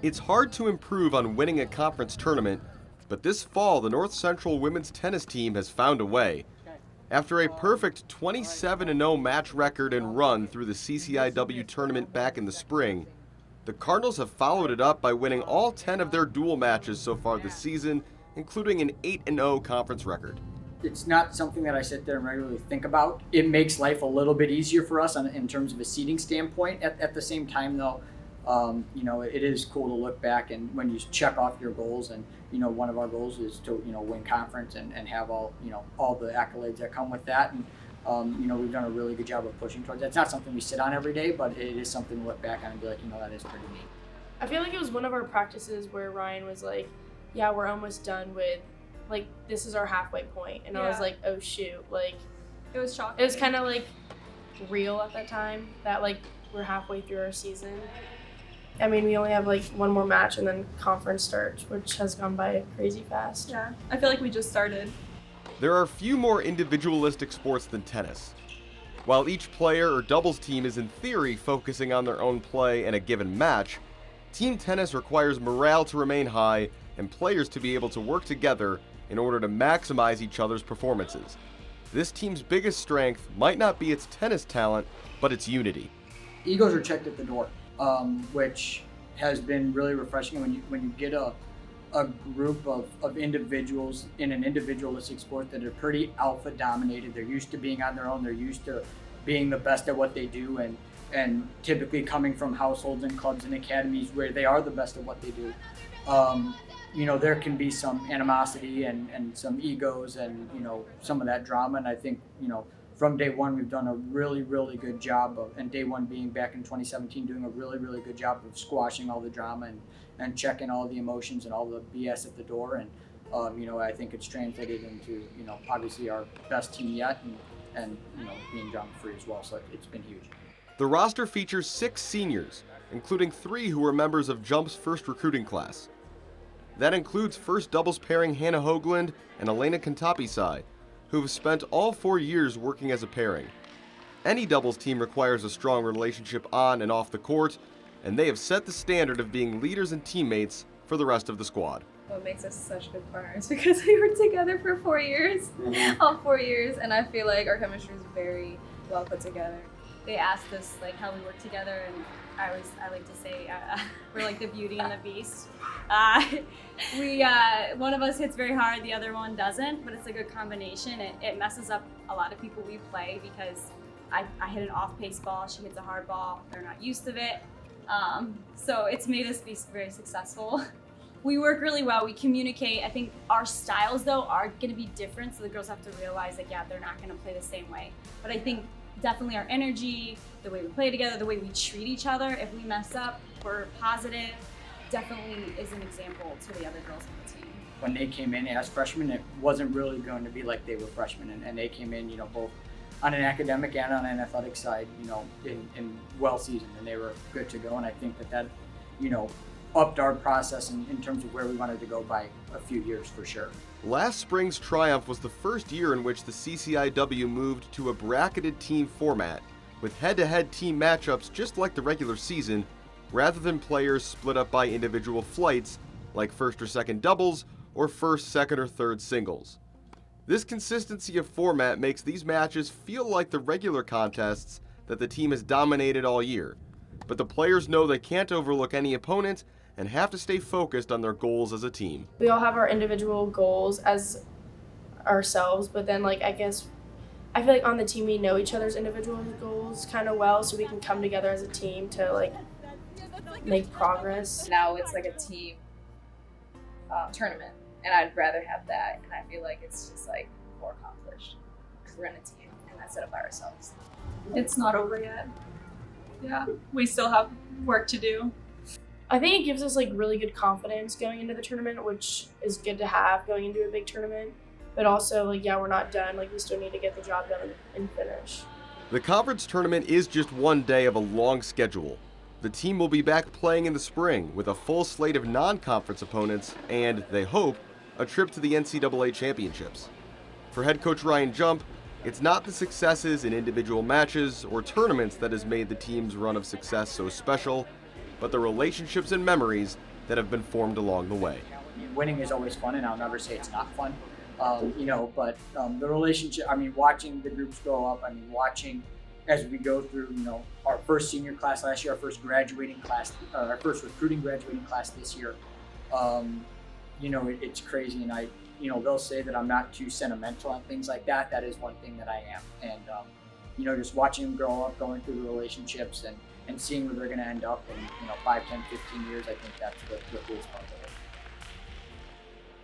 It's hard to improve on winning a conference tournament, but this fall the North Central women's tennis team has found a way. After a perfect 27-0 match record and run through the CCIW tournament back in the spring, the Cardinals have followed it up by winning all 10 of their dual matches so far this season, including an 8-0 conference record. It's not something that I sit there and regularly think about. It makes life a little bit easier for us in terms of a seeding standpoint. At the same time, though, it is cool to look back and when you check off your goals, and one of our goals is to win conference and have all the accolades that come with that, and we've done a really good job of pushing towards that. It's not something we sit on every day, but it is something to look back on and be like, that is pretty neat. I feel like it was one of our practices where Ryan was like, yeah, we're almost done with, like, this is our halfway point. And I was like, oh shoot, like, it was shocking. It was kind of like real at that time that like we're halfway through our season. I mean, we only have like one more match and then conference starts, which has gone by crazy fast. Yeah, I feel like we just started. There are few more individualistic sports than tennis. While each player or doubles team is in theory focusing on their own play in a given match, team tennis requires morale to remain high and players to be able to work together in order to maximize each other's performances. This team's biggest strength might not be its tennis talent, but its unity. Egos are checked at the door, which has been really refreshing when you get a group of individuals in an individualistic sport that are pretty alpha dominated. They're used to being on their own. They're used to being the best at what they do, and typically coming from households and clubs and academies where they are the best at what they do. There can be some animosity and some egos and, some of that drama. And I think, from day one, we've done a really, really good job of, and day one being back in 2017, doing a really, really good job of squashing all the drama and checking all the emotions and all the BS at the door. And, I think it's translated into, obviously our best team yet and being drama free as well. So it's been huge. The roster features 6 seniors, including 3 who were members of Jump's first recruiting class. That includes first doubles pairing Hannah Hoagland and Elena Kantapisai, who have spent all 4 years working as a pairing. Any doubles team requires a strong relationship on and off the court, and they have set the standard of being leaders and teammates for the rest of the squad. What makes us such good partners because we were together for 4 years, all 4 years, and I feel like our chemistry is very well put together. They asked us like how we work together, and I like to say we're like the beauty and the beast. One of us hits very hard, the other one doesn't, but it's a good combination. It messes up a lot of people we play because I hit an off-pace ball, she hits a hard ball, they're not used to it. So it's made us be very successful. We work really well, we communicate. I think our styles though are gonna be different, so the girls have to realize that they're not gonna play the same way. But I think definitely our energy, the way we play together, the way we treat each other, if we mess up, we're positive, definitely is an example to the other girls on the team. When they came in as freshmen, it wasn't really going to be like they were freshmen, and they came in, both on an academic and on an athletic side, in well seasoned, and they were good to go. And I think that upped our process in terms of where we wanted to go by a few years for sure. Last spring's triumph was the first year in which the CCIW moved to a bracketed team format, with head-to-head team matchups just like the regular season, rather than players split up by individual flights like first or second doubles or first, second, or third singles. This consistency of format makes these matches feel like the regular contests that the team has dominated all year, but the players know they can't overlook any opponent and have to stay focused on their goals as a team. We all have our individual goals as ourselves, but then I feel like on the team we know each other's individual goals kind of well, so we can come together as a team to make progress. Now it's like a team tournament, and I'd rather have that, and I feel like it's just more accomplished because we're in a team and not set up by ourselves. It's not over yet. Yeah, we still have work to do. I think it gives us really good confidence going into the tournament, which is good to have going into a big tournament. But also we're not done. We still need to get the job done and finish. The conference tournament is just one day of a long schedule. The team will be back playing in the spring with a full slate of non-conference opponents and, they hope, a trip to the NCAA championships. For head coach Ryan Jump, it's not the successes in individual matches or tournaments that has made the team's run of success so special. but the relationships and memories that have been formed along the way. Winning is always fun, and I'll never say it's not fun. But the relationship, watching the groups grow up, watching as we go through, our first senior class last year, our first graduating class, our first recruiting graduating class this year, it's crazy. And they'll say that I'm not too sentimental and things like that. That is one thing that I am. And, just watching them grow up, going through the relationships and seeing where they're going to end up in, 5, 10, 15 years, I think that's the coolest part of it.